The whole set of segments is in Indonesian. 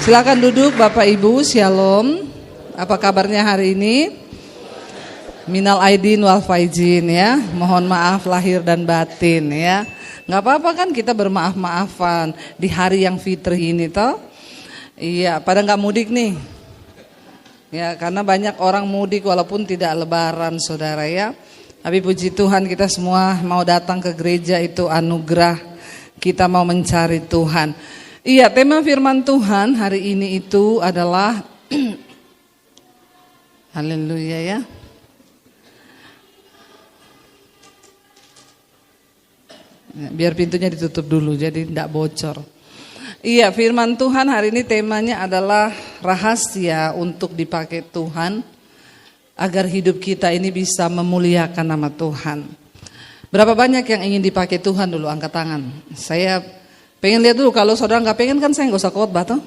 Silakan duduk Bapak Ibu, Shalom. Apa kabarnya hari ini? Minal aidin wal faizin ya. Mohon maaf lahir dan batin ya. Gak apa-apa kan kita bermaaf-maafan di hari yang fitri ini toh. Iya, pada gak mudik nih. Ya, karena banyak orang mudik walaupun tidak lebaran saudara ya. Tapi puji Tuhan kita semua mau datang ke gereja itu anugerah. Kita mau mencari Tuhan. Iya, tema firman Tuhan hari ini itu adalah haleluya ya. Biar pintunya ditutup dulu jadi tidak bocor. Iya, firman Tuhan hari ini temanya adalah rahasia untuk dipakai Tuhan agar hidup kita ini bisa memuliakan nama Tuhan. Berapa banyak yang ingin dipakai Tuhan dulu, angkat tangan. Saya pengen lihat dulu, kalau saudara gak pengen kan saya gak usah khotbah toh.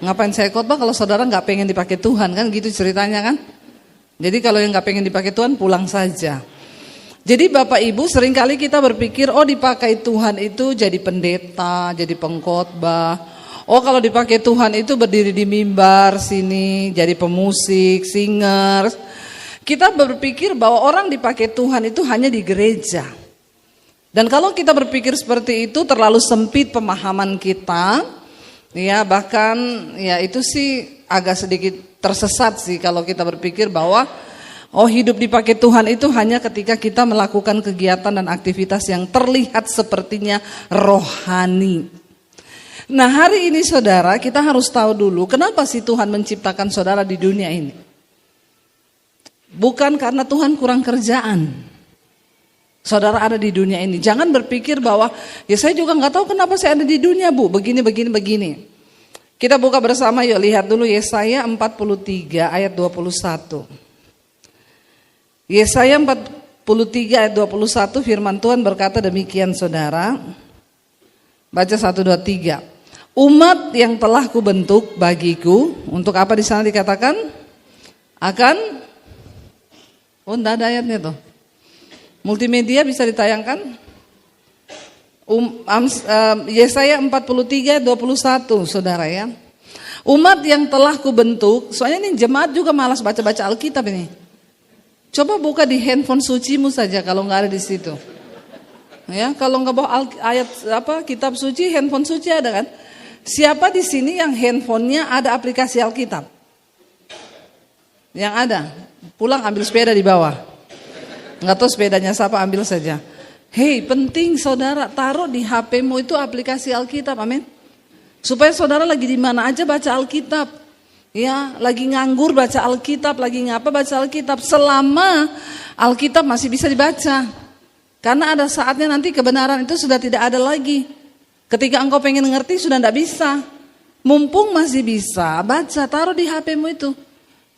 Ngapain saya khotbah kalau saudara gak pengen dipakai Tuhan, kan gitu ceritanya kan. Jadi kalau yang gak pengen dipakai Tuhan pulang saja. Jadi Bapak Ibu seringkali kita berpikir, oh dipakai Tuhan itu jadi pendeta, jadi pengkhotbah. Oh kalau dipakai Tuhan itu berdiri di mimbar sini, jadi pemusik, singers. Kita berpikir bahwa orang dipakai Tuhan itu hanya di gereja. Dan kalau kita berpikir seperti itu terlalu sempit pemahaman kita, ya bahkan ya itu sih agak sedikit tersesat sih kalau kita berpikir bahwa oh hidup dipakai Tuhan itu hanya ketika kita melakukan kegiatan dan aktivitas yang terlihat sepertinya rohani. Nah hari ini saudara kita harus tahu dulu kenapa sih Tuhan menciptakan saudara di dunia ini. Bukan karena Tuhan kurang kerjaan. Saudara ada di dunia ini. Jangan berpikir bahwa ya saya juga gak tahu kenapa saya ada di dunia bu. Begini. Kita buka bersama yuk, lihat dulu Yesaya 43 ayat 21. Yesaya 43 ayat 21 firman Tuhan berkata demikian saudara. Baca 1, 2, 3. Umat yang telah kubentuk bagiku. Untuk apa di sana dikatakan? Akan. Oh enggak ada ayatnya tuh. Multimedia bisa ditayangkan. Yesaya 43 21 saudara ya. Umat yang telah kubentuk. Soalnya ini jemaat juga malas baca-baca Alkitab ini. Coba buka di handphone sucimu saja kalau nggak ada di situ. Ya, kalau nggak bawa ayat kitab suci, handphone suci ada kan? Siapa di sini yang handphonenya ada aplikasi Alkitab? Yang ada, pulang ambil sepeda di bawah. Nggak tahu sepedanya siapa, ambil saja. Hei, penting saudara taruh di HPmu itu aplikasi Alkitab, amin. Supaya saudara lagi di mana aja baca Alkitab. Ya, lagi nganggur baca Alkitab, lagi ngapa baca Alkitab. Selama Alkitab masih bisa dibaca. Karena ada saatnya nanti kebenaran itu sudah tidak ada lagi. Ketika engkau pengen ngerti sudah tidak bisa. Mumpung masih bisa, baca, taruh di HPmu itu.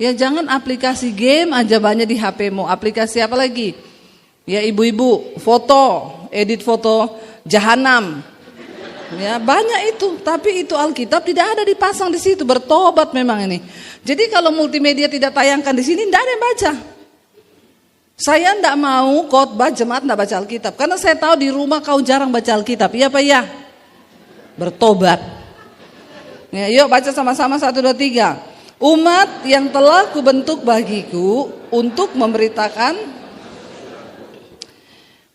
Ya jangan aplikasi game aja banyak di HPmu. Aplikasi apa lagi? Ya ibu-ibu, foto, edit foto jahanam. Ya banyak itu, tapi itu Alkitab tidak ada dipasang di situ. Bertobat memang ini. Jadi kalau multimedia tidak tayangkan di sini, tidak ada yang baca. Saya tidak mau khotbah jemaat tidak baca Alkitab, karena saya tahu di rumah kau jarang baca Alkitab. Iya apa ya? Bertobat. Ya, yuk baca sama-sama 1, 2, 3. Umat yang telah kubentuk bagiku untuk memberitakan.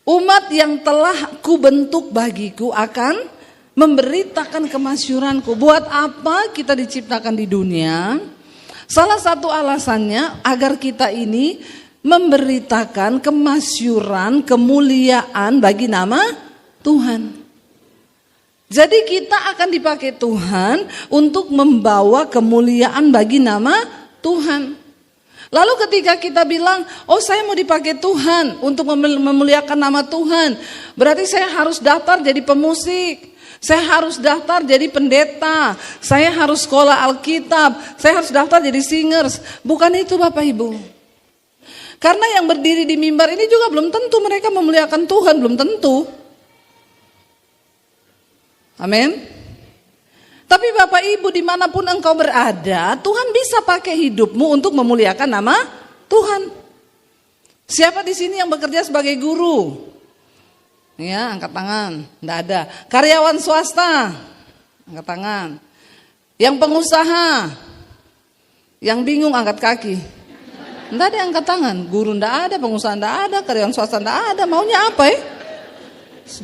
Umat yang telah kubentuk bagiku akan memberitakan kemasyuranku. Buat apa kita diciptakan di dunia? Salah satu alasannya agar kita ini memberitakan kemasyuran, kemuliaan bagi nama Tuhan. Jadi kita akan dipakai Tuhan untuk membawa kemuliaan bagi nama Tuhan. Lalu ketika kita bilang, oh saya mau dipakai Tuhan untuk memuliakan nama Tuhan. Berarti saya harus daftar jadi pemusik. Saya harus daftar jadi pendeta. Saya harus sekolah Alkitab. Saya harus daftar jadi singers. Bukan itu Bapak Ibu. Karena yang berdiri di mimbar ini juga belum tentu mereka memuliakan Tuhan. Belum tentu. Amin. Tapi Bapak Ibu dimanapun engkau berada, Tuhan bisa pakai hidupmu untuk memuliakan nama Tuhan. Siapa di sini yang bekerja sebagai guru? Ya, angkat tangan. Enggak ada. Karyawan swasta, angkat tangan. Yang pengusaha, yang bingung angkat kaki. Enggak ada yang angkat tangan, guru enggak ada, pengusaha enggak ada, karyawan swasta enggak ada, maunya apa ya?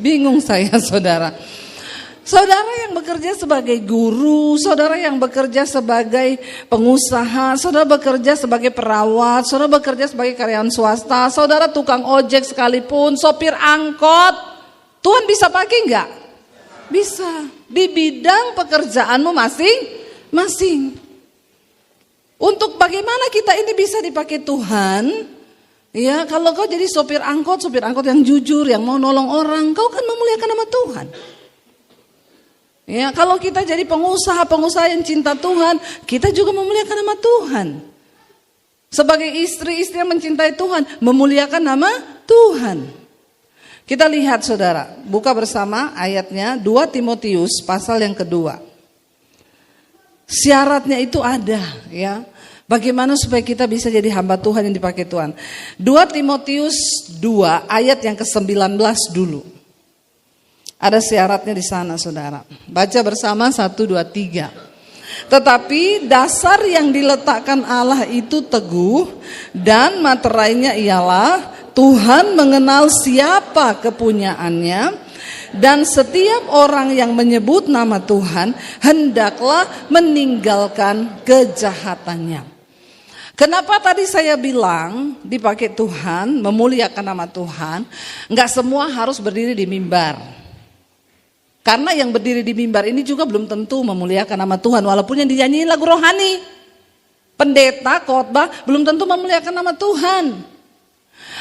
Bingung saya saudara. Saudara yang bekerja sebagai guru, saudara yang bekerja sebagai pengusaha, saudara bekerja sebagai perawat, saudara bekerja sebagai karyawan swasta, saudara tukang ojek sekalipun, sopir angkot, Tuhan bisa pakai enggak? Bisa, di bidang pekerjaanmu masing-masing. Untuk bagaimana kita ini bisa dipakai Tuhan? Ya, kalau kau jadi sopir angkot yang jujur, yang mau nolong orang, kau kan memuliakan nama Tuhan. Ya, kalau kita jadi pengusaha yang cinta Tuhan, kita juga memuliakan nama Tuhan. Sebagai istri yang mencintai Tuhan, memuliakan nama Tuhan. Kita lihat saudara, buka bersama ayatnya 2 Timotius pasal yang kedua. Syaratnya itu ada ya. Bagaimana supaya kita bisa jadi hamba Tuhan yang dipakai Tuhan. 2 Timotius 2 ayat yang ke-19 dulu. Ada syaratnya di sana saudara. Baca bersama 1, 2, 3. Tetapi dasar yang diletakkan Allah itu teguh dan materainya ialah Tuhan mengenal siapa kepunyaannya dan setiap orang yang menyebut nama Tuhan hendaklah meninggalkan kejahatannya. Kenapa tadi saya bilang dipakai Tuhan, memuliakan nama Tuhan, enggak semua harus berdiri di mimbar. Karena yang berdiri di mimbar ini juga belum tentu memuliakan nama Tuhan. Walaupun yang dinyanyiin lagu rohani. Pendeta, khotbah belum tentu memuliakan nama Tuhan.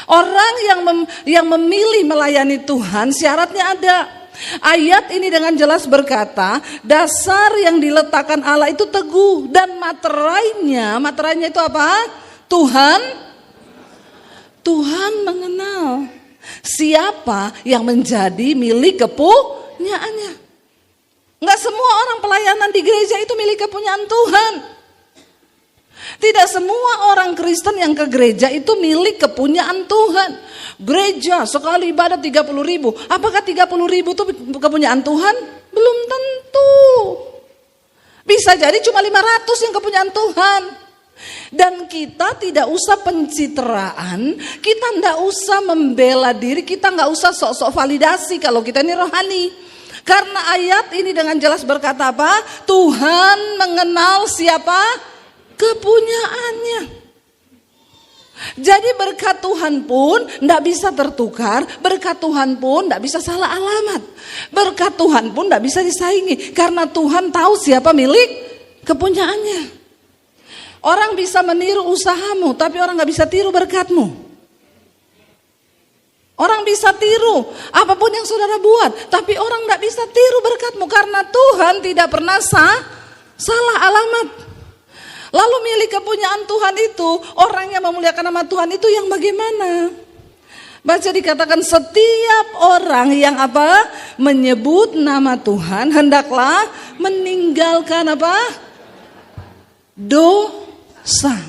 Orang yang memilih melayani Tuhan syaratnya ada. Ayat ini dengan jelas berkata, dasar yang diletakkan Allah itu teguh. Dan materainya itu apa? Tuhan mengenal siapa yang menjadi milik kepunyaannya. Enggak semua orang pelayanan di gereja itu milik kepunyaan Tuhan. Tidak semua orang Kristen yang ke gereja itu milik kepunyaan Tuhan. Gereja sekali ibadah 30.000. Apakah 30.000 itu kepunyaan Tuhan? Belum tentu. Bisa jadi cuma 500 yang kepunyaan Tuhan. Dan kita tidak usah pencitraan, kita tidak usah membela diri, kita nggak usah sok-sok validasi kalau kita ini rohani. Karena ayat ini dengan jelas berkata apa? Tuhan mengenal siapa? Kepunyaannya. Jadi berkat Tuhan pun tidak bisa tertukar, berkat Tuhan pun tidak bisa salah alamat, berkat Tuhan pun tidak bisa disaingi, karena Tuhan tahu siapa milik kepunyaannya. Orang bisa meniru usahamu, tapi orang nggak bisa tiru berkatmu. Orang bisa tiru apapun yang saudara buat, tapi orang nggak bisa tiru berkatmu karena Tuhan tidak pernah salah alamat. Lalu milik kepunyaan Tuhan itu, orang yang memuliakan nama Tuhan itu yang bagaimana? Baca dikatakan setiap orang yang apa? Menyebut nama Tuhan hendaklah meninggalkan apa? Dosa.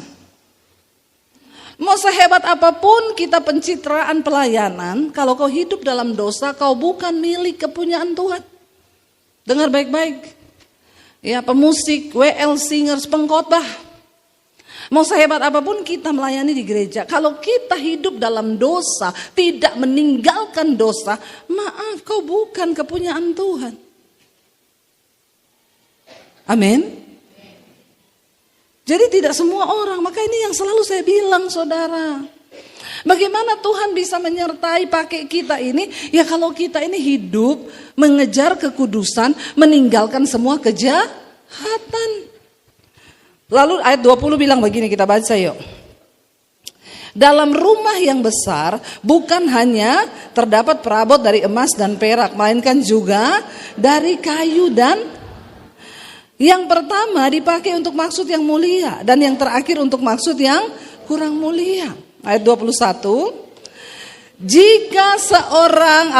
Mau sehebat apapun kita pencitraan pelayanan, kalau kau hidup dalam dosa, kau bukan milik kepunyaan Tuhan. Dengar baik-baik. Ya, pemusik, WL singers, pengkhotbah. Mau sehebat apapun kita melayani di gereja, kalau kita hidup dalam dosa, tidak meninggalkan dosa, maaf, kau bukan kepunyaan Tuhan. Amin. Jadi tidak semua orang, maka ini yang selalu saya bilang saudara. Bagaimana Tuhan bisa menyertai pakai kita ini? Ya kalau kita ini hidup mengejar kekudusan, meninggalkan semua kejahatan. Lalu ayat 20 bilang begini, kita baca yuk. Dalam rumah yang besar bukan hanya terdapat perabot dari emas dan perak, melainkan juga dari kayu dan yang pertama dipakai untuk maksud yang mulia dan yang terakhir untuk maksud yang kurang mulia. Ayat 21. Jika seorang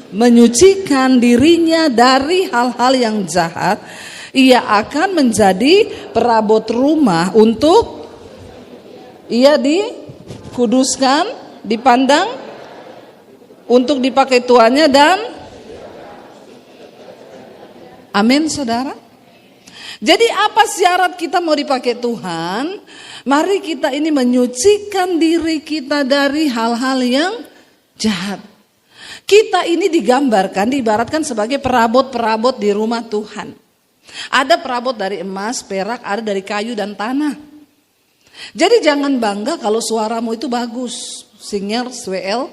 menyucikan dirinya dari hal-hal yang jahat, ia akan menjadi perabot rumah untuk ia dikuduskan, dipandang untuk dipakai tuannya dan amin saudara. Jadi apa syarat kita mau dipakai Tuhan? Mari kita ini menyucikan diri kita dari hal-hal yang jahat. Kita ini digambarkan, diibaratkan sebagai perabot-perabot di rumah Tuhan. Ada perabot dari emas, perak, ada dari kayu dan tanah. Jadi jangan bangga kalau suaramu itu bagus, singer, swel.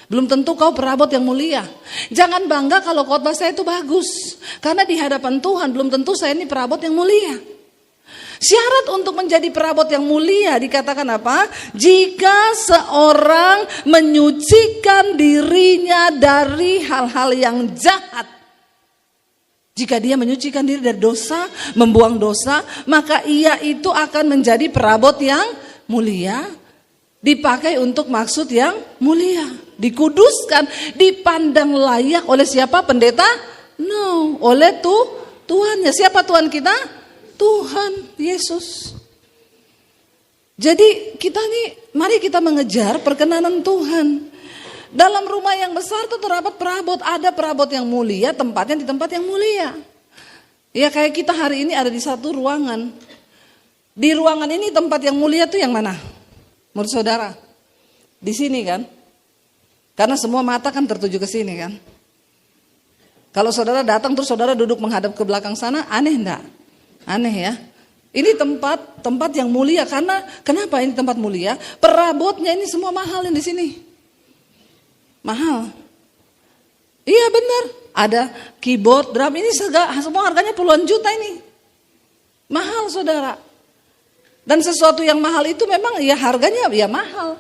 Belum tentu kau perabot yang mulia. Jangan bangga kalau khotbah saya itu bagus. Karena di hadapan Tuhan belum tentu saya ini perabot yang mulia. Syarat untuk menjadi perabot yang mulia dikatakan apa? Jika seorang menyucikan dirinya dari hal-hal yang jahat. Jika dia menyucikan diri dari dosa, membuang dosa, maka ia itu akan menjadi perabot yang mulia. Dipakai untuk maksud yang mulia. Dikuduskan, dipandang layak oleh siapa? Pendeta? No, oleh Tuhannya. Siapa Tuhan kita? Tuhan Yesus. Jadi kita nih, mari kita mengejar perkenanan Tuhan. Dalam rumah yang besar itu terdapat perabot. Ada perabot yang mulia, tempatnya di tempat yang mulia. Ya kayak kita hari ini ada di satu ruangan. Di ruangan ini tempat yang mulia tuh yang mana? Menurut saudara? Di sini kan? Karena semua mata kan tertuju ke sini kan? Kalau saudara datang terus saudara duduk menghadap ke belakang sana, aneh enggak? Aneh ya. Ini tempat yang mulia. Karena kenapa ini tempat mulia? Perabotnya ini semua mahal yang di sini. Mahal. Iya benar. Ada keyboard, drum, ini semua harganya puluhan juta ini. Mahal saudara. Dan sesuatu yang mahal itu memang ya harganya ya mahal.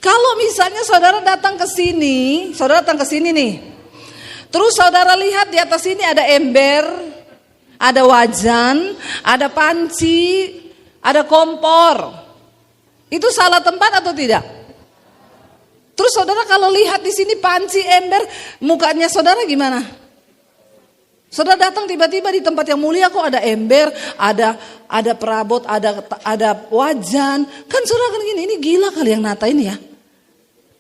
Kalau misalnya saudara datang ke sini nih. Terus saudara lihat di atas sini ada ember, ada wajan, ada panci, ada kompor. Itu salah tempat atau tidak? Terus saudara kalau lihat di sini panci, ember, mukanya saudara gimana? Saudara datang tiba-tiba di tempat yang mulia kok ada ember, ada perabot, ada wajan. Kan saudara kan gini, ini gila kali yang nata ini ya.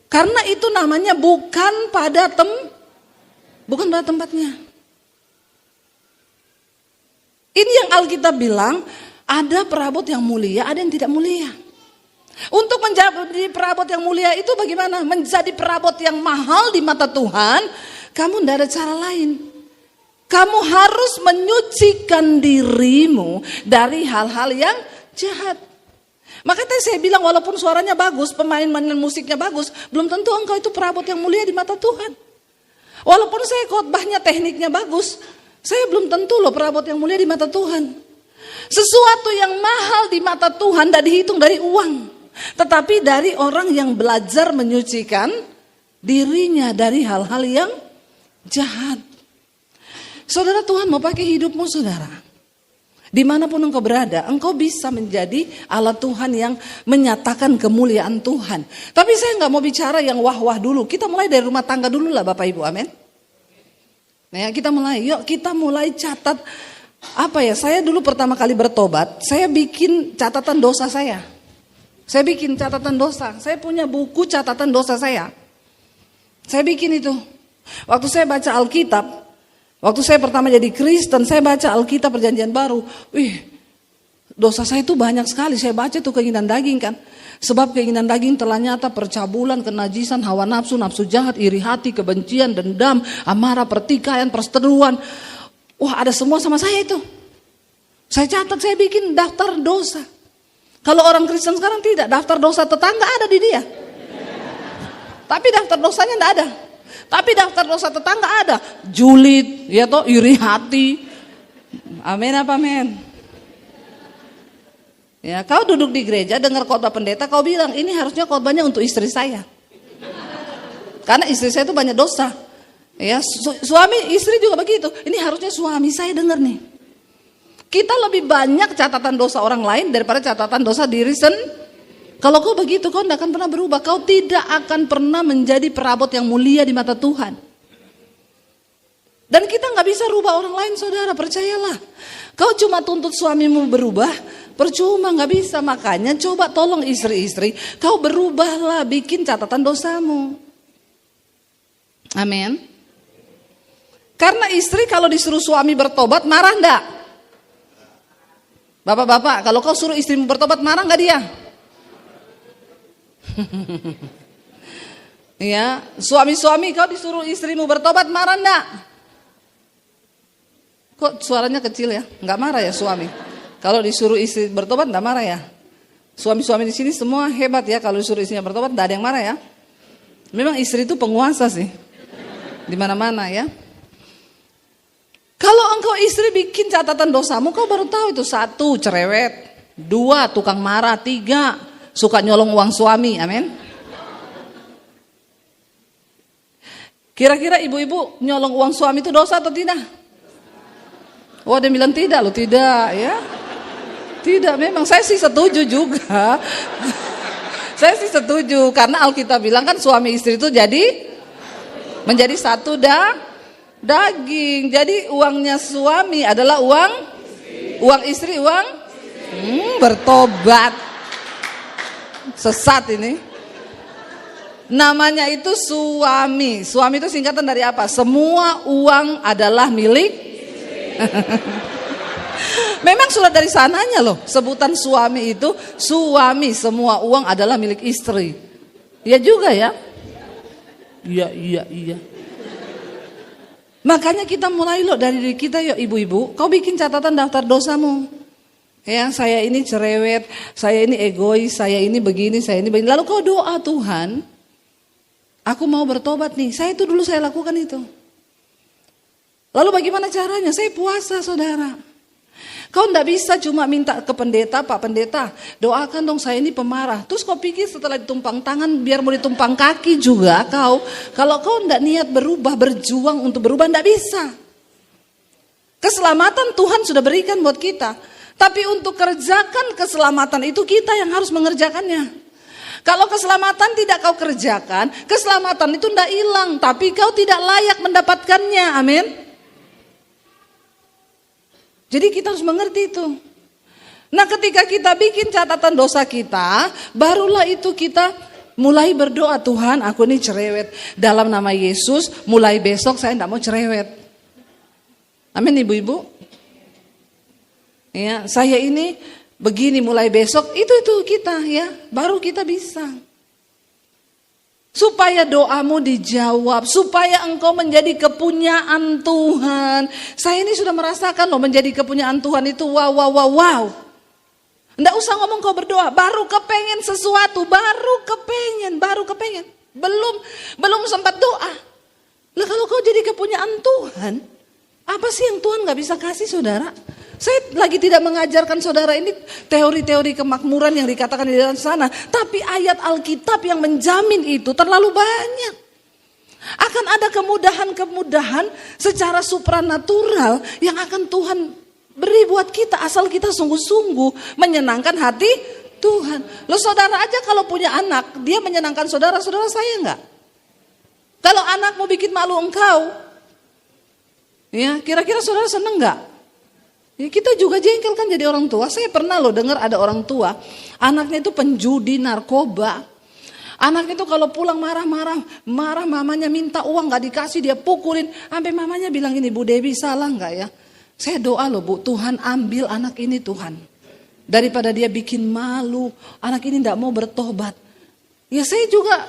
Karena itu namanya bukan pada tempatnya. Ini yang Alkitab bilang, ada perabot yang mulia, ada yang tidak mulia. Untuk menjadi perabot yang mulia itu bagaimana? Menjadi perabot yang mahal di mata Tuhan, kamu tidak ada cara lain. Kamu harus menyucikan dirimu dari hal-hal yang jahat. Makanya saya bilang walaupun suaranya bagus, pemain musiknya bagus, belum tentu engkau itu perabot yang mulia di mata Tuhan. Walaupun saya khotbahnya tekniknya bagus, saya belum tentu loh perabot yang mulia di mata Tuhan. Sesuatu yang mahal di mata Tuhan tidak dihitung dari uang. Tetapi dari orang yang belajar menyucikan dirinya dari hal-hal yang jahat. Saudara, Tuhan mau pakai hidupmu saudara. Dimanapun engkau berada, engkau bisa menjadi alat Tuhan yang menyatakan kemuliaan Tuhan. Tapi saya nggak mau bicara yang wah-wah dulu. Kita mulai dari rumah tangga dulu lah Bapak Ibu, amin. Nah, kita mulai catat apa ya? Saya dulu pertama kali bertobat, saya bikin catatan dosa saya. Saya bikin catatan dosa. Saya punya buku catatan dosa saya. Saya bikin itu. Waktu saya baca Alkitab, waktu saya pertama jadi Kristen, saya baca Alkitab Perjanjian Baru. Dosa saya itu banyak sekali. Saya baca itu keinginan daging kan. Sebab keinginan daging telah nyata, percabulan, kenajisan, hawa nafsu, nafsu jahat, iri hati, kebencian, dendam, amarah, pertikaian, perseteruan. Wah, ada semua sama saya itu. Saya catat, saya bikin daftar dosa. Kalau orang Kristen sekarang tidak, daftar dosa tetangga ada di dia. Tapi daftar dosanya tidak ada. Tapi daftar dosa tetangga ada. Julid, ya toh, iri hati. Amin apa amin? Ya, kau duduk di gereja dengar khotbah pendeta, kau bilang ini harusnya khotbahnya untuk istri saya. Karena istri saya itu banyak dosa. Ya, suami istri juga begitu. Ini harusnya suami saya dengar nih. Kita lebih banyak catatan dosa orang lain daripada catatan dosa diri sendiri. Kalau kau begitu, kau tidak akan pernah berubah. Kau tidak akan pernah menjadi perabot yang mulia di mata Tuhan. Dan kita nggak bisa rubah orang lain, saudara, percayalah. Kau cuma tuntut suamimu berubah, percuma, nggak bisa. Makanya coba tolong istri-istri, kau berubahlah, bikin catatan dosamu. Amin. Karena istri kalau disuruh suami bertobat, marah enggak? Bapak-bapak, kalau kau suruh istrimu bertobat, marah nggak dia? Ya, suami-suami kau disuruh istrimu bertobat, marah enggak? Kok suaranya kecil ya? Nggak marah ya suami? Kalau disuruh istri bertobat nggak marah ya? Suami-suami di sini semua hebat ya, kalau disuruh istrinya bertobat nggak ada yang marah ya? Memang istri itu penguasa sih, di mana-mana ya. Kalau engkau istri bikin catatan dosamu, kau baru tahu itu. 1, cerewet. 2, tukang marah. 3, suka nyolong uang suami. Amin. Kira-kira ibu-ibu nyolong uang suami itu dosa atau tidak? Oh, ada yang bilang tidak loh, tidak ya. Tidak, memang saya sih setuju juga. Saya sih setuju, karena Alkitab bilang kan suami istri itu menjadi satu daging. Jadi uangnya suami adalah uang istri, bertobat. Sesat ini. Namanya itu suami. Suami itu singkatan dari apa? Semua uang adalah milik. Memang sudah dari sananya loh. Sebutan suami itu, suami, semua uang adalah milik istri. Iya juga ya? Iya. Makanya kita mulai loh dari diri kita, yuk ibu-ibu, kau bikin catatan daftar dosamu. Ya, saya ini cerewet, saya ini egois, saya ini begini, saya ini begini. Lalu kau doa, Tuhan, aku mau bertobat nih. Saya lakukan itu. Lalu bagaimana caranya? Saya puasa, saudara. Kau enggak bisa cuma minta ke pendeta, Pak Pendeta, doakan dong saya ini pemarah. Terus kau pikir setelah ditumpang tangan biar mau ditumpang kaki juga kau. Kalau kau enggak niat berubah, berjuang untuk berubah, enggak bisa. Keselamatan Tuhan sudah berikan buat kita. Tapi untuk kerjakan keselamatan itu kita yang harus mengerjakannya. Kalau keselamatan tidak kau kerjakan, keselamatan itu enggak hilang. Tapi kau tidak layak mendapatkannya, amin. Jadi kita harus mengerti itu. Nah, ketika kita bikin catatan dosa kita, barulah itu kita mulai berdoa, Tuhan aku ini cerewet. Dalam nama Yesus, mulai besok saya tidak mau cerewet. Amin ibu-ibu. Ya, saya ini begini mulai besok, itu kita ya, baru kita bisa. Supaya doamu dijawab, supaya engkau menjadi kepunyaan Tuhan. Saya ini sudah merasakan loh menjadi kepunyaan Tuhan itu wow. Nggak usah ngomong kau berdoa, baru kepengen sesuatu, baru kepengen. Belum sempat doa. Lah kalau kau jadi kepunyaan Tuhan, apa sih yang Tuhan nggak bisa kasih saudara? Saya lagi tidak mengajarkan saudara ini teori-teori kemakmuran yang dikatakan di dalam sana. Tapi ayat Alkitab yang menjamin itu terlalu banyak. Akan ada kemudahan-kemudahan secara supranatural yang akan Tuhan beri buat kita. Asal kita sungguh-sungguh menyenangkan hati Tuhan. Loh saudara aja kalau punya anak, dia menyenangkan saudara saya enggak? Kalau anak mau bikin malu engkau, ya kira-kira saudara seneng enggak? Ya, kita juga jengkel kan jadi orang tua. Saya pernah loh dengar ada orang tua, anaknya itu penjudi, narkoba. Anaknya itu kalau pulang marah mamanya minta uang gak dikasih dia pukulin. Sampai mamanya bilang ini, Bu Dewi salah gak ya? Saya doa loh Bu, Tuhan ambil anak ini Tuhan. Daripada dia bikin malu, anak ini gak mau bertobat. Ya saya juga,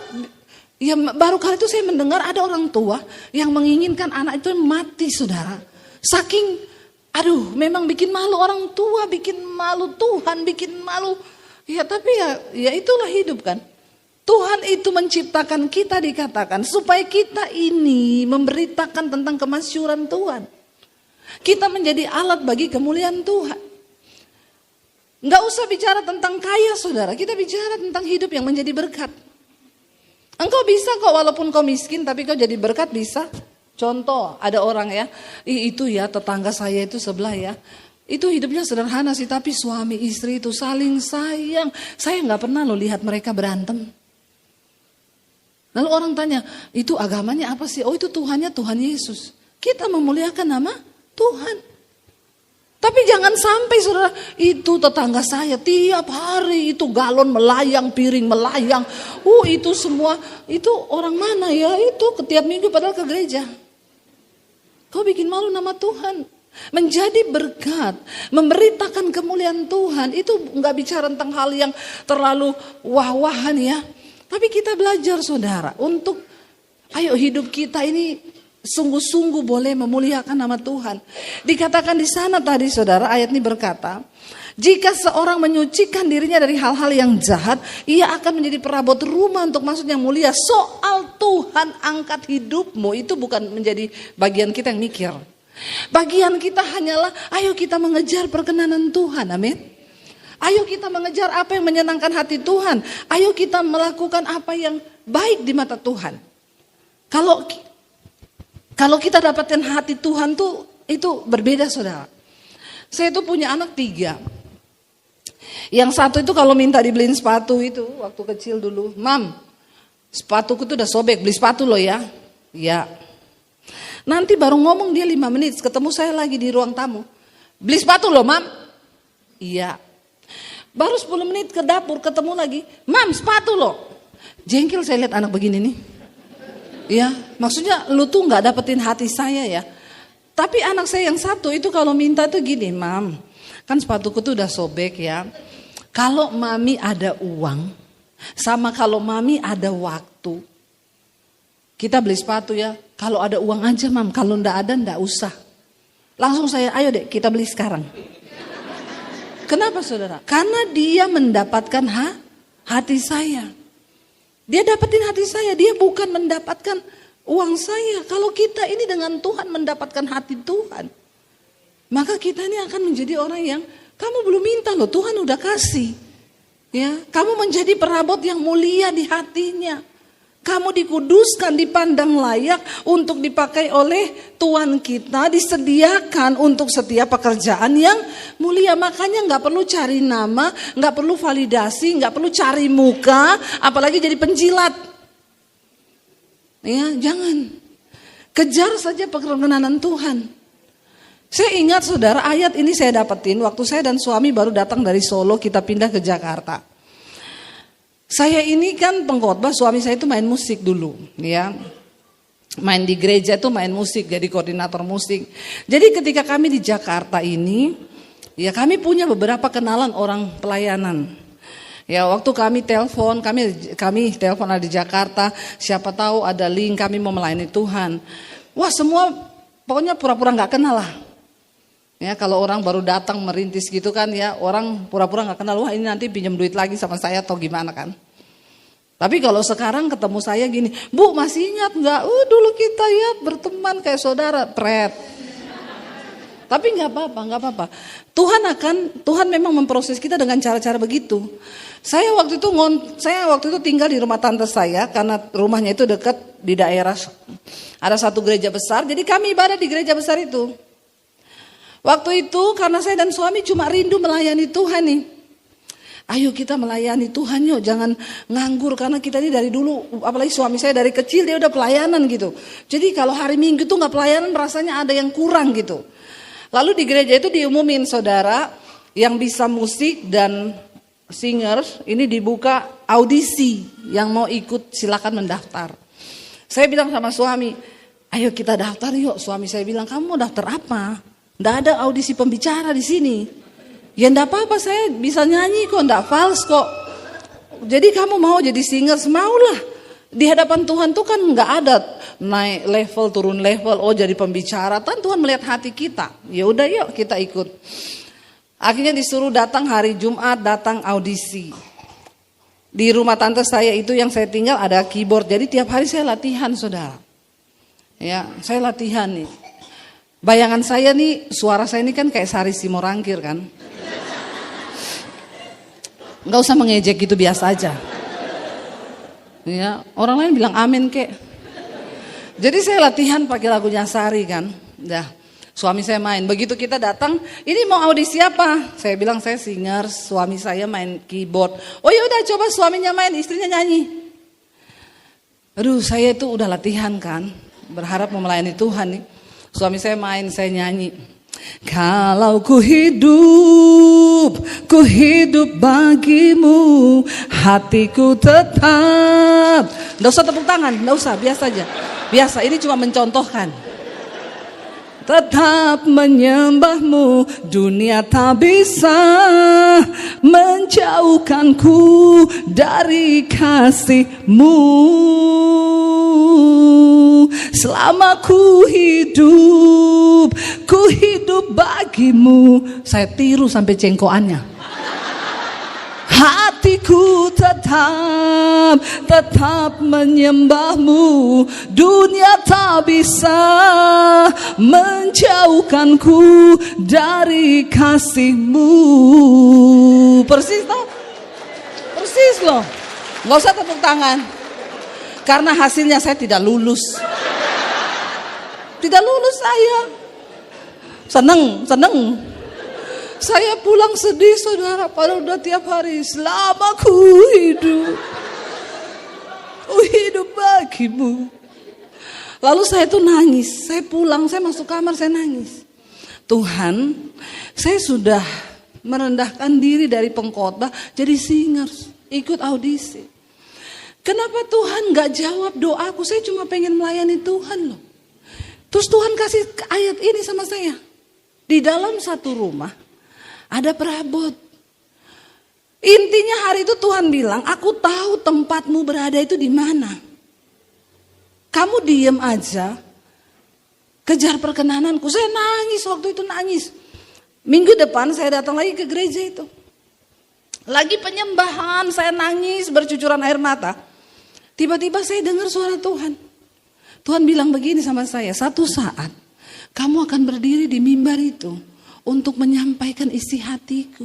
ya baru kali itu saya mendengar ada orang tua yang menginginkan anak itu mati saudara. Saking memang bikin malu orang tua, bikin malu Tuhan, bikin malu. Ya tapi ya itulah hidup kan. Tuhan itu menciptakan kita dikatakan supaya kita ini memberitakan tentang kemasyuran Tuhan. Kita menjadi alat bagi kemuliaan Tuhan. Nggak usah bicara tentang kaya saudara, kita bicara tentang hidup yang menjadi berkat. Engkau bisa kok walaupun kau miskin tapi kau jadi berkat bisa. Contoh, ada orang ya, itu ya tetangga saya itu sebelah ya. Itu hidupnya sederhana sih, tapi suami istri itu saling sayang. Saya gak pernah loh lihat mereka berantem. Lalu orang tanya, itu agamanya apa sih? Oh itu Tuhannya Tuhan Yesus. Kita memuliakan nama Tuhan. Tapi jangan sampai saudara, itu tetangga saya tiap hari itu galon melayang, piring melayang. Itu semua, itu orang mana ya? Itu tiap minggu padahal ke gereja. Kau bikin malu nama Tuhan. menjadi berkat, memberitakan kemuliaan Tuhan. Itu nggak bicara tentang hal yang terlalu wah-wahan ya. Tapi kita belajar saudara untuk ayo hidup kita ini sungguh-sungguh boleh memuliakan nama Tuhan. Dikatakan di sana tadi saudara, ayat ini berkata, jika seorang menyucikan dirinya dari hal-hal yang jahat, ia akan menjadi perabot rumah untuk maksud yang mulia. Soal Tuhan angkat hidupmu itu bukan menjadi bagian kita yang mikir. Bagian kita hanyalah ayo kita mengejar perkenanan Tuhan, amin. Ayo kita mengejar apa yang menyenangkan hati Tuhan. Ayo kita melakukan apa yang baik di mata Tuhan. Kalau kita dapatkan hati Tuhan tuh itu berbeda saudara. Saya tuh punya anak 3. Yang satu itu kalau minta dibeliin sepatu itu waktu kecil dulu, Mam, sepatuku tuh udah sobek, beli sepatu lo ya. Ya. Nanti baru ngomong dia 5 menit, ketemu saya lagi di ruang tamu. Beli sepatu lo, Mam. Iya. Baru 10 menit ke dapur ketemu lagi, Mam, sepatu lo. Jengkel saya lihat anak begini nih. Ya, maksudnya lu tuh nggak dapetin hati saya ya. Tapi anak saya yang satu itu kalau minta tuh gini, Mam, kan sepatuku tuh udah sobek ya. Kalau mami ada uang, sama kalau mami ada waktu, kita beli sepatu ya. Kalau ada uang aja Mam, kalau ndak ada ndak usah. Langsung saya, ayo deh kita beli sekarang. Kenapa saudara? Karena dia mendapatkan hati saya. Dia dapetin hati saya, dia bukan mendapatkan uang saya. Kalau kita ini dengan Tuhan mendapatkan hati Tuhan, maka kita ini akan menjadi orang yang kamu belum minta loh, Tuhan udah kasih. Ya, kamu menjadi perabot yang mulia di hatinya. Kamu dikuduskan, dipandang layak untuk dipakai oleh Tuhan kita, disediakan untuk setiap pekerjaan yang mulia. Makanya nggak perlu cari nama, nggak perlu validasi, nggak perlu cari muka, apalagi jadi penjilat. Ya, jangan. Kejar saja perkenanan Tuhan. Saya ingat saudara, ayat ini saya dapetin waktu saya dan suami baru datang dari Solo, kita pindah ke Jakarta. Saya ini kan pengkhotbah, suami saya itu main musik dulu, ya. Main di gereja itu main musik, jadi koordinator musik. Jadi ketika kami di Jakarta ini, ya kami punya beberapa kenalan orang pelayanan. Ya waktu kami telepon ada di Jakarta, siapa tahu ada link kami mau melayani Tuhan. Wah semua pokoknya pura-pura nggak kenal lah. Ya kalau orang baru datang merintis gitu kan ya, orang pura-pura nggak kenal, wah ini nanti pinjam duit lagi sama saya atau gimana kan. Tapi kalau sekarang ketemu saya gini, Bu masih ingat nggak? Dulu kita ya berteman kayak saudara, pret. Tapi nggak apa-apa. Tuhan memang memproses kita dengan cara-cara begitu. Saya waktu itu tinggal di rumah tante saya karena rumahnya itu dekat di daerah ada satu gereja besar, jadi kami ibadah di gereja besar itu. Waktu itu karena saya dan suami cuma rindu melayani Tuhan nih. Ayo kita melayani Tuhan yuk, jangan nganggur karena kita ini dari dulu, apalagi suami saya dari kecil dia udah pelayanan gitu. Jadi kalau hari Minggu tuh nggak pelayanan rasanya ada yang kurang gitu. Lalu di gereja itu diumumin saudara yang bisa musik dan singers ini dibuka audisi, yang mau ikut silakan mendaftar. Saya bilang sama suami, ayo kita daftar yuk. Suami saya bilang, kamu mau daftar apa? Nggak ada audisi pembicara di sini. Ya enggak apa-apa, saya bisa nyanyi kok, enggak fals kok. Jadi kamu mau jadi singer, maulah. Di hadapan Tuhan tuh kan enggak ada naik level, turun level, jadi pembicara. Kan Tuhan melihat hati kita. Ya udah yuk kita ikut. Akhirnya disuruh datang hari Jumat, datang audisi. Di rumah tante saya itu yang saya tinggal ada keyboard. Jadi tiap hari saya latihan saudara. Ya, saya latihan nih. Bayangan saya nih, suara saya ini kan kayak Sari Simorangkir kan. Gak usah mengejek gitu, biasa aja. Ya, orang lain bilang amin kek. Jadi saya latihan pakai lagunya Sari kan. Dah, suami saya main. Begitu kita datang, ini mau audisi apa? Saya bilang saya singer, suami saya main keyboard. Oh ya udah coba suaminya main, istrinya nyanyi. Aduh, saya itu udah latihan kan, berharap mau melayani Tuhan nih. Suami saya main, saya nyanyi. Kalau ku hidup bagimu, hatiku tetap. Nggak usah tepuk tangan, nggak usah, biasa aja. Biasa, ini cuma mencontohkan. tetap menyembahmu. Dunia tak bisa menjauhkanku dari kasih-Mu. Selama ku hidup bagimu. Saya tiru sampai cengkoannya. Hatiku tetap menyembahmu. Dunia tak bisa menjauhkanku dari kasih-Mu. Persis toh? Persis loh. Gak usah tepuk tangan. Karena hasilnya saya tidak lulus. Tidak lulus saya. Seneng. Saya pulang sedih saudara, padahal udah tiap hari. Selama ku hidup bagimu. Lalu saya tuh nangis. Saya pulang, saya masuk kamar, saya nangis. Tuhan, saya sudah merendahkan diri dari pengkhotbah jadi singers, ikut audisi. Kenapa Tuhan gak jawab doaku? Saya cuma pengen melayani Tuhan loh. Terus Tuhan kasih ayat ini sama saya. Di dalam satu rumah ada perabot. Intinya hari itu Tuhan bilang, aku tahu tempatmu berada itu di mana. Kamu diem aja, kejar perkenananku. Saya nangis waktu itu, nangis. Minggu depan saya datang lagi ke gereja itu. Lagi penyembahan, saya nangis bercucuran air mata. Tiba-tiba saya dengar suara Tuhan. Tuhan bilang begini sama saya, satu saat kamu akan berdiri di mimbar itu untuk menyampaikan isi hatiku.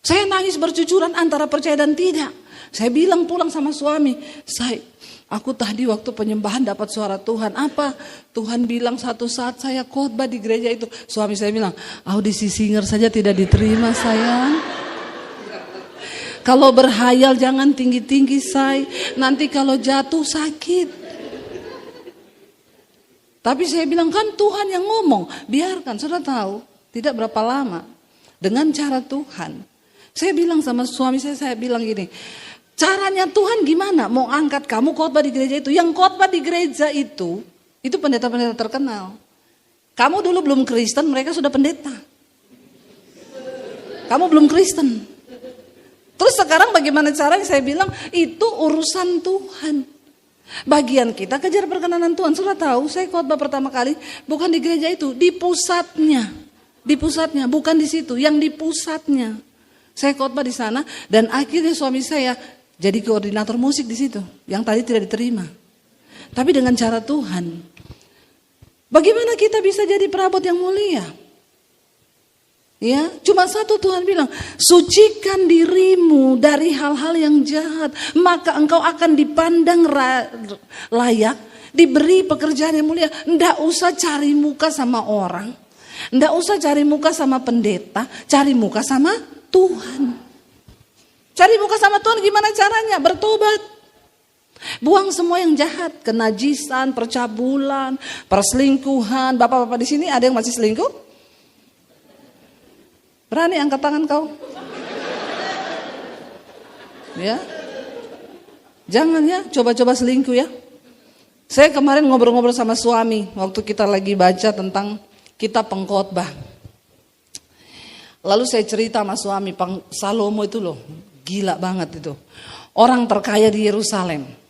Saya nangis bercucuran antara percaya dan tidak. Saya bilang pulang sama suami, aku tadi waktu penyembahan dapat suara Tuhan. Apa? Tuhan bilang satu saat saya khotbah di gereja itu. Suami saya bilang, audisi singer saja tidak diterima sayang. Kalau berhayal jangan tinggi-tinggi say. Nanti kalau jatuh sakit. Tapi saya bilang kan Tuhan yang ngomong. Biarkan, sudah tahu. Tidak berapa lama. Dengan cara Tuhan. Saya bilang sama suami saya bilang gini. Caranya Tuhan gimana? Mau angkat kamu khotbah di gereja itu. Yang khotbah di gereja itu pendeta-pendeta terkenal. Kamu dulu belum Kristen, mereka sudah pendeta. Kamu belum Kristen. Terus sekarang bagaimana caranya? Saya bilang itu urusan Tuhan. Bagian kita kejar perkenanan Tuhan. Sudah tahu saya khotbah pertama kali bukan di gereja itu, di pusatnya. Di pusatnya, bukan di situ, yang di pusatnya. Saya khotbah di sana dan akhirnya suami saya jadi koordinator musik di situ, yang tadi tidak diterima. Tapi dengan cara Tuhan. Bagaimana kita bisa jadi perabot yang mulia? Ya, cuma satu Tuhan bilang, sucikan dirimu dari hal-hal yang jahat, maka engkau akan dipandang layak, diberi pekerjaan yang mulia. Nggak usah cari muka sama orang, nggak usah cari muka sama pendeta, cari muka sama Tuhan. Cari muka sama Tuhan gimana caranya? Bertobat. Buang semua yang jahat, kenajisan, percabulan, perselingkuhan. Bapak-bapak di sini ada yang masih selingkuh? Berani angkat tangan kau? Ya. Jangan ya, coba-coba selingkuh ya. Saya kemarin ngobrol-ngobrol sama suami waktu kita lagi baca tentang kitab pengkhotbah. Lalu saya cerita sama suami, Salomo itu loh, gila banget itu. Orang terkaya di Yerusalem.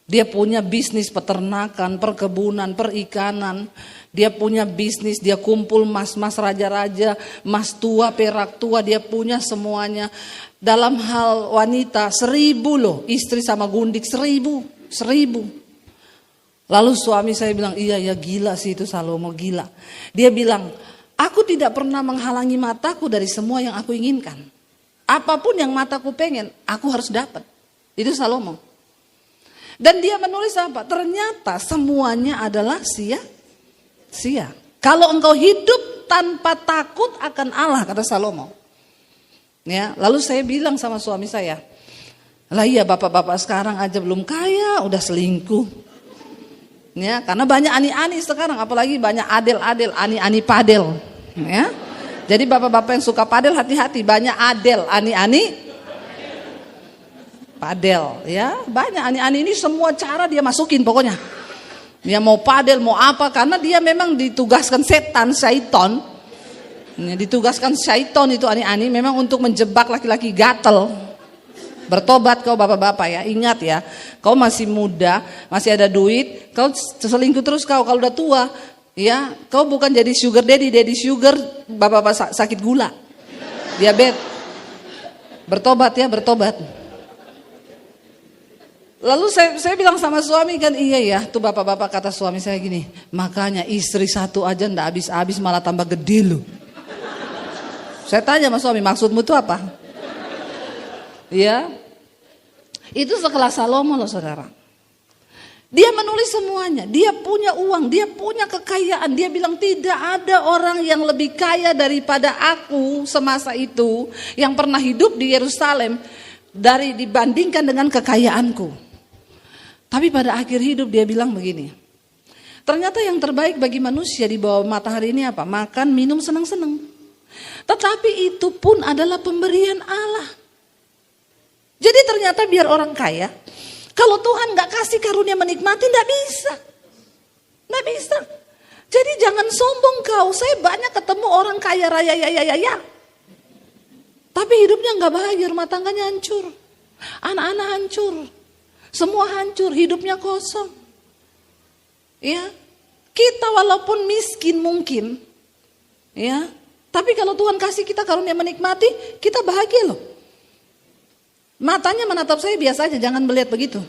Dia punya bisnis peternakan, perkebunan, perikanan. Dia punya bisnis, dia kumpul mas-mas raja-raja, mas tua, perak tua, dia punya semuanya. Dalam hal wanita, 1000 loh, istri sama gundik 1000. Lalu suami saya bilang, iya gila sih itu Salomo, gila. Dia bilang, aku tidak pernah menghalangi mataku dari semua yang aku inginkan. Apapun yang mataku pengen, aku harus dapat. Itu Salomo. Dan dia menulis apa? Ternyata semuanya adalah sia-sia. Kalau engkau hidup tanpa takut akan Allah, kata Salomo. Ya, lalu saya bilang sama suami saya, lah iya bapak-bapak sekarang aja belum kaya, udah selingkuh. Ya, karena banyak ani-ani sekarang, apalagi banyak adel-adel, ani-ani padel. Ya, jadi bapak-bapak yang suka padel hati-hati, banyak adel, ani-ani padel, ya banyak ani-ani ini semua cara dia masukin pokoknya. Dia mau padel, mau apa, karena dia memang ditugaskan syaiton. Ditugaskan syaiton itu ani-ani memang untuk menjebak laki-laki gatel. Bertobat kau bapak-bapak ya, ingat ya, kau masih muda, masih ada duit, kau selingkuh terus kau, kalau udah tua, ya, kau bukan jadi sugar daddy sugar, bapak-bapak sakit gula, diabetes. Bertobat ya, bertobat. Lalu saya bilang sama suami kan, iya ya, tuh bapak-bapak kata suami saya gini, makanya istri satu aja ndak habis-habis malah tambah gede lu. Saya tanya sama suami, maksudmu itu apa? Ya, itu sekelas Salomo loh saudara. Dia menulis semuanya, dia punya uang, dia punya kekayaan. Dia bilang tidak ada orang yang lebih kaya daripada aku semasa itu yang pernah hidup di Yerusalem dibandingkan dengan kekayaanku. Tapi pada akhir hidup dia bilang begini, ternyata yang terbaik bagi manusia di bawah matahari ini apa? Makan, minum, senang-senang. Tetapi itu pun adalah pemberian Allah. Jadi ternyata biar orang kaya, kalau Tuhan gak kasih karunia menikmati, gak bisa. Gak bisa. Jadi jangan sombong kau. Saya banyak ketemu orang kaya raya ya. Tapi hidupnya gak bahagia, rumah tangganya hancur. Anak-anak hancur. Semua hancur, hidupnya kosong. Ya, kita walaupun miskin mungkin, ya, tapi kalau Tuhan kasih kita karunia menikmati, kita bahagia loh. Matanya menatap saya biasa aja, jangan melihat begitu.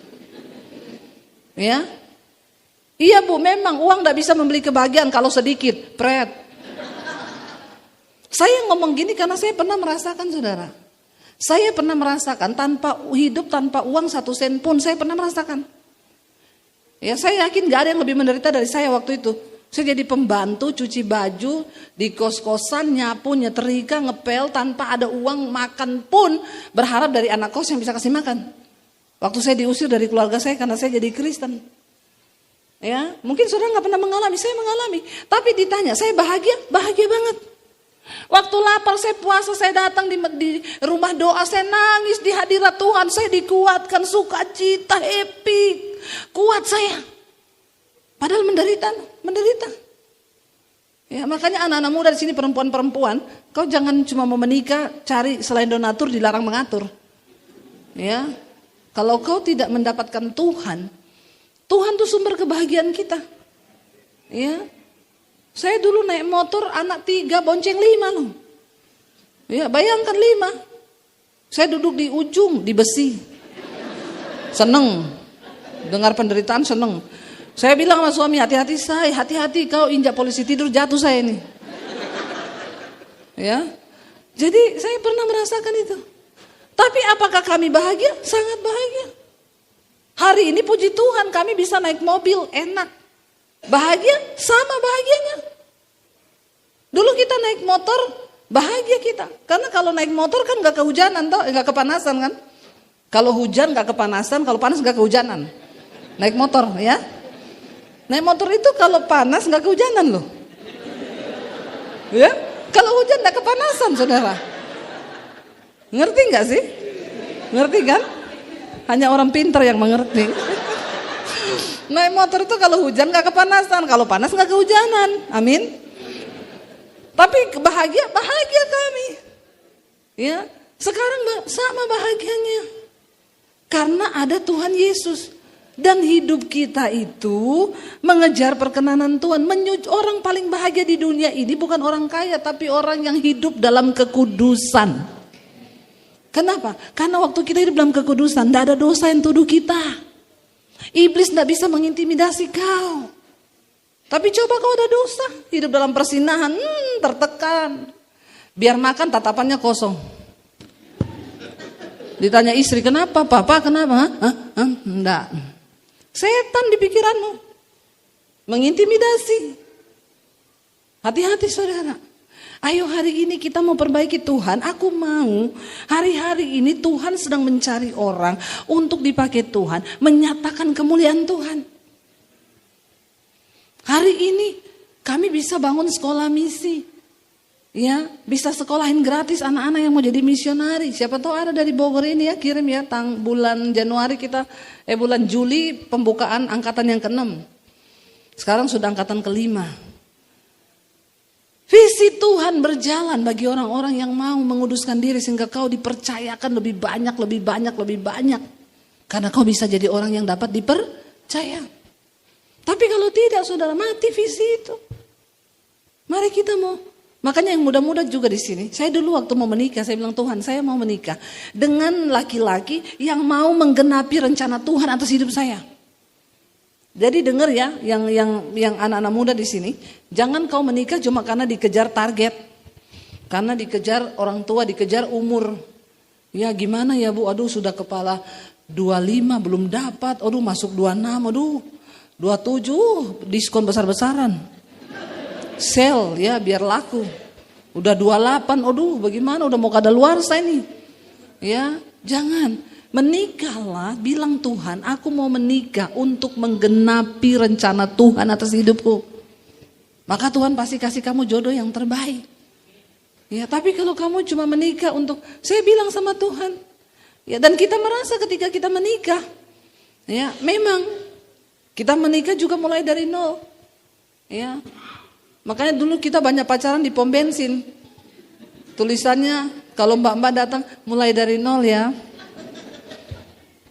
Ya, iya bu, memang uang gak bisa membeli kebahagiaan kalau sedikit, pret. Saya ngomong gini karena saya pernah merasakan saudara. Saya pernah merasakan hidup tanpa uang 1 sen pun, saya pernah merasakan. Ya, saya yakin gak ada yang lebih menderita dari saya waktu itu. Saya jadi pembantu, cuci baju, di kos-kosan, nyapu, nyetrika, ngepel, tanpa ada uang makan pun, berharap dari anak kos yang bisa kasih makan. Waktu saya diusir dari keluarga saya karena saya jadi Kristen. Ya, mungkin saudara gak pernah mengalami, saya mengalami. Tapi ditanya, saya bahagia? Bahagia banget. Waktu lapar, saya puasa, saya datang di rumah doa, saya nangis di hadirat Tuhan, saya dikuatkan, sukacita, happy, kuat saya. Padahal menderita. Ya, makanya anak-anak muda di sini perempuan-perempuan, kau jangan cuma mau menikah cari selain donatur dilarang mengatur. Ya, kalau kau tidak mendapatkan Tuhan, Tuhan tuh sumber kebahagiaan kita. Ya, saya dulu naik motor anak 3 bonceng 5 loh. Ya, bayangkan 5. Saya duduk di ujung di besi, seneng dengar penderitaan, seneng. Saya bilang sama suami, hati-hati kau injak polisi tidur jatuh saya ini. Ya, jadi saya pernah merasakan itu. Tapi apakah kami bahagia? Sangat bahagia. Hari ini puji Tuhan kami bisa naik mobil enak. Bahagia? Sama bahagianya. Dulu kita naik motor, bahagia kita. Karena kalau naik motor kan gak kehujanan, gak kepanasan kan. Kalau hujan gak kepanasan, kalau panas gak kehujanan. Naik motor ya. Naik motor itu kalau panas nggak kehujanan loh, ya. Kalau hujan nggak kepanasan, saudara. Ngerti nggak sih? Ngerti kan? Hanya orang pintar yang mengerti. Naik motor itu kalau hujan nggak kepanasan, kalau panas nggak kehujanan. Amin. Tapi bahagia kami. Ya, sekarang sama bahagianya. Karena ada Tuhan Yesus. Dan hidup kita itu mengejar perkenanan Tuhan. Orang paling bahagia di dunia ini bukan orang kaya, tapi orang yang hidup dalam kekudusan. Kenapa? Karena waktu kita hidup dalam kekudusan, tidak ada dosa yang tuduh kita. Iblis tidak bisa mengintimidasi kau. Tapi coba kau ada dosa, hidup dalam persinahan, tertekan. Biar makan tatapannya kosong. Ditanya istri, kenapa? Papa kenapa? Enggak. Setan di pikiranmu mengintimidasi. Hati-hati saudara. Ayo hari ini kita mau perbaiki Tuhan. Aku mau hari-hari ini Tuhan sedang mencari orang untuk dipakai Tuhan, menyatakan kemuliaan Tuhan. Hari ini kami bisa bangun sekolah misi. Ya, bisa sekolahin gratis anak-anak yang mau jadi misionari. Siapa tahu ada dari Bogor ini ya, kirim ya bulan Januari bulan Juli pembukaan angkatan yang ke-6. Sekarang sudah angkatan kelima. Visi Tuhan berjalan bagi orang-orang yang mau menguduskan diri sehingga kau dipercayakan lebih banyak, lebih banyak, lebih banyak. Karena kau bisa jadi orang yang dapat dipercaya. Tapi kalau tidak, saudara, mati visi itu. Mari kita mau. Makanya yang muda-muda juga di sini. Saya dulu waktu mau menikah, saya bilang, Tuhan, saya mau menikah dengan laki-laki yang mau menggenapi rencana Tuhan atas hidup saya. Jadi dengar ya, yang anak-anak muda di sini, jangan kau menikah cuma karena dikejar target, karena dikejar orang tua, dikejar umur. Ya gimana ya Bu, aduh sudah kepala 25 belum dapat, aduh masuk 26, aduh 27 diskon besar-besaran, sale ya biar laku. Udah 28, aduh bagaimana, udah mau kadaluarsa ini. Ya jangan. Menikahlah, bilang Tuhan, aku mau menikah untuk menggenapi rencana Tuhan atas hidupku. Maka Tuhan pasti kasih kamu jodoh yang terbaik. Ya, tapi kalau kamu cuma menikah untuk, saya bilang sama Tuhan, ya, dan kita merasa ketika kita menikah, ya, memang kita menikah juga mulai dari nol. Ya, makanya dulu kita banyak pacaran di pom bensin. Tulisannya kalau mbak-mbak datang, mulai dari nol ya.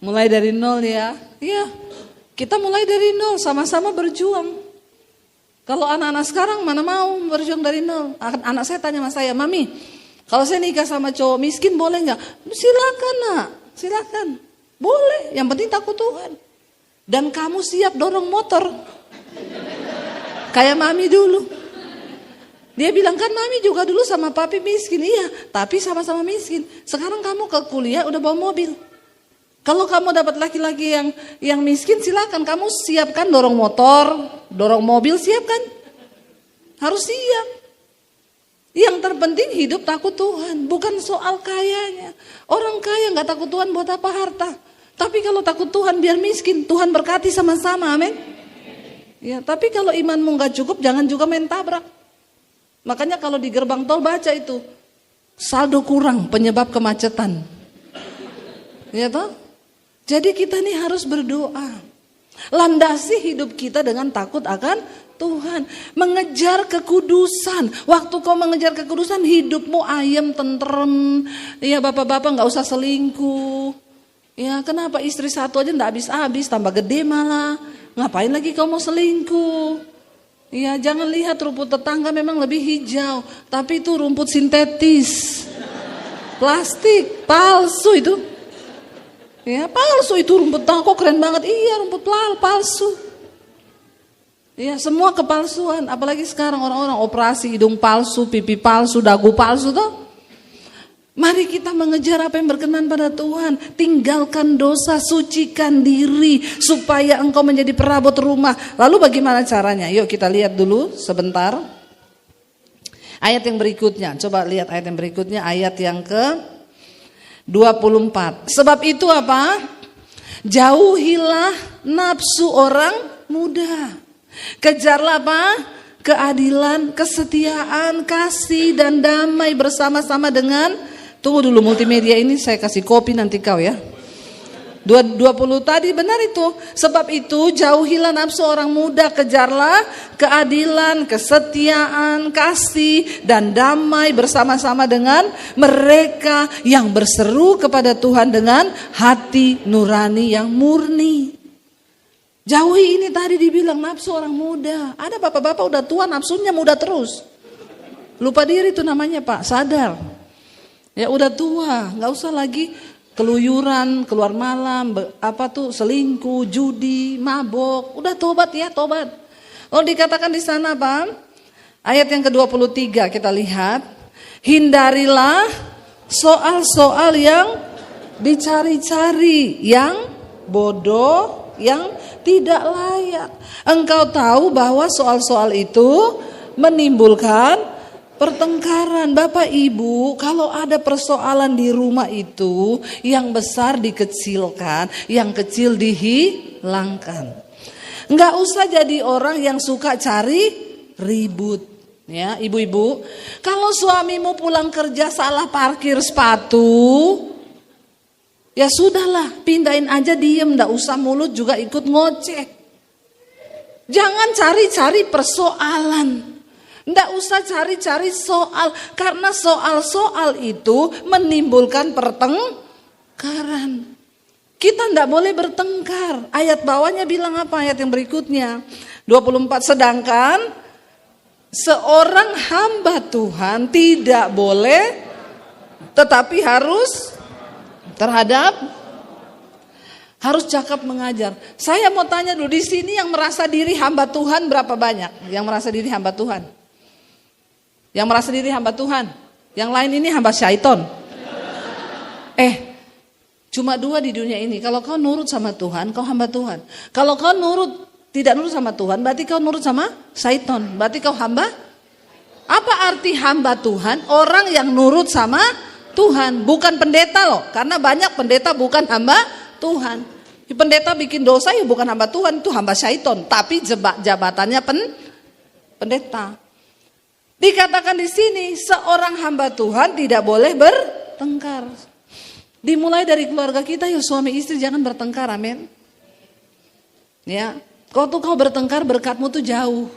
Mulai dari nol ya. Iya, kita mulai dari nol, sama-sama berjuang. Kalau anak-anak sekarang mana mau berjuang dari nol. Anak saya tanya sama saya, Mami, kalau saya nikah sama cowok miskin boleh gak? Silakan nak, silakan. Boleh, yang penting takut Tuhan. Dan kamu siap dorong motor. Kayak Mami dulu. Dia bilang, kan Mami juga dulu sama papi miskin. Iya, tapi sama-sama miskin. Sekarang kamu ke kuliah udah bawa mobil. Kalau kamu dapat laki-laki yang miskin, silakan kamu siapkan dorong motor, dorong mobil, siapkan. Harus siap. Yang terpenting hidup takut Tuhan, bukan soal kayanya. Orang kaya nggak takut Tuhan buat apa harta. Tapi kalau takut Tuhan biar miskin, Tuhan berkati sama-sama, amin. Ya, tapi kalau imanmu nggak cukup, jangan juga main tabrak. Makanya kalau di gerbang tol baca itu, saldo kurang penyebab kemacetan. Ya toh? Jadi kita nih harus berdoa. Landasi hidup kita dengan takut akan Tuhan. Mengejar kekudusan. Waktu kau mengejar kekudusan, hidupmu ayem, tentrem. Ya bapak-bapak gak usah selingkuh. Ya kenapa istri satu aja gak habis-habis, tambah gede malah. Ngapain lagi kau mau selingkuh? Ya jangan lihat rumput tetangga memang lebih hijau. Tapi itu rumput sintetis. Plastik, palsu itu. Ya palsu itu rumput kok keren banget. Iya rumput palsu. Ya semua kepalsuan. Apalagi sekarang orang-orang operasi hidung palsu, pipi palsu, dagu palsu tuh. Mari kita mengejar apa yang berkenan pada Tuhan. Tinggalkan dosa, sucikan diri supaya engkau menjadi perabot rumah. Lalu bagaimana caranya? Yuk kita lihat dulu sebentar. Ayat yang berikutnya. Coba lihat ayat yang berikutnya. Ayat yang ke 24. Sebab itu apa? Jauhilah nafsu orang muda. Kejarlah apa? Keadilan, kesetiaan, kasih dan damai bersama-sama dengan, tunggu dulu multimedia ini saya kasih kopi nanti kau ya. 20 tadi benar itu. Sebab itu jauhilah nafsu orang muda, kejarlah keadilan, kesetiaan, kasih dan damai bersama-sama dengan mereka yang berseru kepada Tuhan dengan hati nurani yang murni. Jauhi ini tadi dibilang nafsu orang muda. Ada bapak-bapak udah tua nafsunya muda terus. Lupa diri itu namanya Pak, sadar. Ya udah tua, gak usah lagi keluyuran, keluar malam, selingkuh, judi, mabok. Udah tobat ya, tobat. Oh dikatakan di sana Pak, ayat yang ke-23 kita lihat. Hindarilah soal-soal yang dicari-cari, yang bodoh, yang tidak layak. Engkau tahu bahwa soal-soal itu menimbulkan pertengkaran. Bapak Ibu, kalau ada persoalan di rumah itu, yang besar dikecilkan, yang kecil dihilangkan. Enggak usah jadi orang yang suka cari ribut. Ya, ibu-ibu, kalau suamimu pulang kerja salah parkir sepatu, ya sudahlah, pindahin aja diem, enggak usah mulut juga ikut ngoceh. Jangan cari-cari persoalan. Nggak usah cari-cari soal, karena soal-soal itu menimbulkan pertengkaran. Kita nggak boleh bertengkar. Ayat bawahnya bilang apa? Ayat yang berikutnya 24. Sedangkan seorang hamba Tuhan tidak boleh, tetapi harus harus cakap mengajar. Saya mau tanya dulu, di sini yang merasa diri hamba Tuhan berapa banyak? Yang merasa diri hamba Tuhan? Yang merasa diri hamba Tuhan? Yang lain ini hamba syaiton? Cuma 2 di dunia ini. Kalau kau nurut sama Tuhan, kau hamba Tuhan. Kalau kau tidak nurut sama Tuhan, berarti kau nurut sama syaiton. Berarti kau hamba. Apa arti hamba Tuhan? Orang yang nurut sama Tuhan, bukan pendeta loh. Karena banyak pendeta bukan hamba Tuhan. Pendeta bikin dosa ya bukan hamba Tuhan, itu hamba syaiton. Tapi jabatannya pendeta. Dikatakan di sini seorang hamba Tuhan tidak boleh bertengkar. Dimulai dari keluarga kita, ya suami istri jangan bertengkar, amin. Ya, kau bertengkar, berkatmu tuh jauh.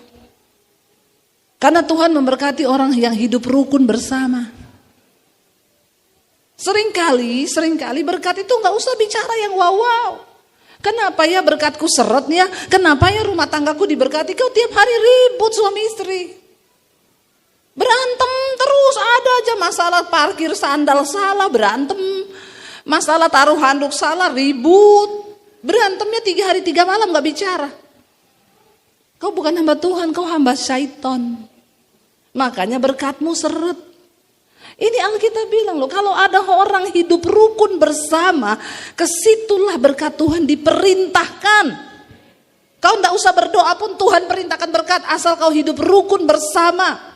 Karena Tuhan memberkati orang yang hidup rukun bersama. Seringkali berkat itu nggak usah bicara yang wow. Kenapa ya berkatku seret ya? Kenapa ya rumah tanggaku diberkati? Kau tiap hari ribut suami istri. Berantem terus, ada aja masalah parkir sandal salah, berantem. Masalah taruh handuk salah, ribut. Berantemnya 3 hari 3 malam gak bicara. Kau bukan hamba Tuhan, kau hamba syaiton. Makanya berkatmu seret. Ini Alkitab bilang loh, kalau ada orang hidup rukun bersama, kesitulah berkat Tuhan diperintahkan. Kau gak usah berdoa pun Tuhan perintahkan berkat, asal kau hidup rukun bersama.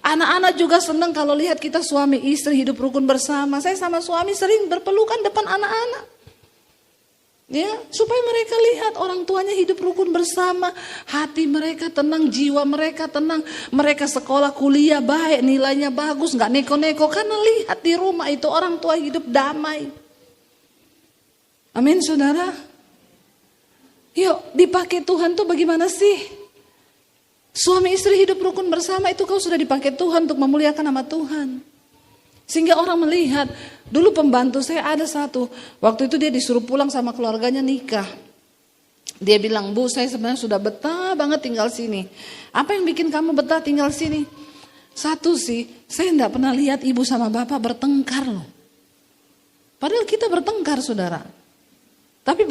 Anak-anak juga senang kalau lihat kita suami istri hidup rukun bersama. Saya sama suami sering berpelukan depan anak-anak. Ya, supaya mereka lihat orang tuanya hidup rukun bersama. Hati mereka tenang, jiwa mereka tenang. Mereka sekolah kuliah baik, nilainya bagus, gak neko-neko. Karena lihat di rumah itu orang tua hidup damai. Amin saudara. Yuk dipakai Tuhan tuh bagaimana sih? Suami istri hidup rukun bersama itu kau sudah dipakai Tuhan untuk memuliakan nama Tuhan. Sehingga orang melihat, dulu pembantu saya ada satu, waktu itu dia disuruh pulang sama keluarganya nikah. Dia bilang, Bu saya sebenarnya sudah betah banget tinggal sini. Apa yang bikin kamu betah tinggal sini? Satu sih, saya enggak pernah lihat ibu sama bapak bertengkar loh. Padahal kita bertengkar saudara. Tapi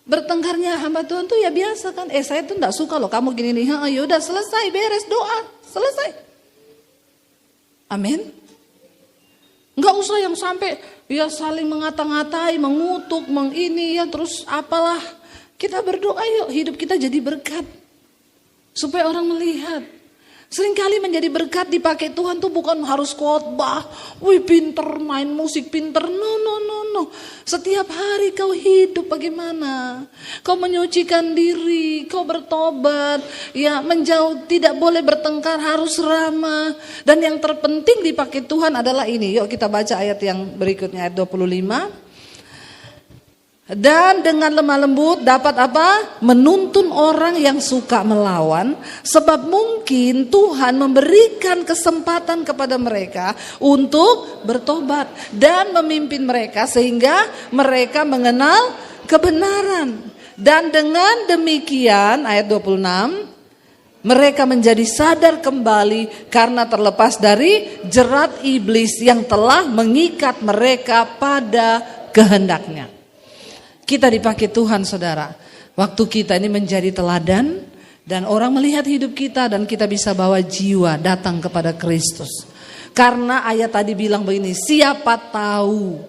bertengkarnya hamba Tuhan tuh ya biasa kan. Saya tuh enggak suka loh kamu gini nih. Yaudah selesai, beres doa, selesai. Amin. Enggak usah yang sampai ya saling mengata-ngatai, mengutuk, mengini ya terus apalah. Kita berdoa yuk hidup kita jadi berkat. Supaya orang melihat. Seringkali menjadi berkat dipakai Tuhan tuh bukan harus khotbah, wih pinter main musik pinter, no. Setiap hari kau hidup bagaimana? Kau menyucikan diri, kau bertobat, ya menjauh, tidak boleh bertengkar, harus ramah. Dan yang terpenting dipakai Tuhan adalah ini. Yuk kita baca ayat yang berikutnya, ayat 25. Dan dengan lemah lembut dapat apa? Menuntun orang yang suka melawan. Sebab mungkin Tuhan memberikan kesempatan kepada mereka untuk bertobat. Dan memimpin mereka sehingga mereka mengenal kebenaran. Dan dengan demikian ayat 26. Mereka menjadi sadar kembali karena terlepas dari jerat iblis yang telah mengikat mereka pada kehendaknya. Kita dipakai Tuhan saudara. Waktu kita ini menjadi teladan dan orang melihat hidup kita dan kita bisa bawa jiwa datang kepada Kristus. Karena ayat tadi bilang begini, siapa tahu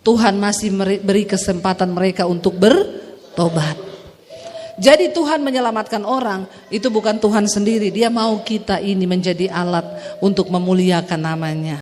Tuhan masih beri kesempatan mereka untuk bertobat. Jadi Tuhan menyelamatkan orang itu bukan Tuhan sendiri. Dia mau kita ini menjadi alat untuk memuliakan namanya.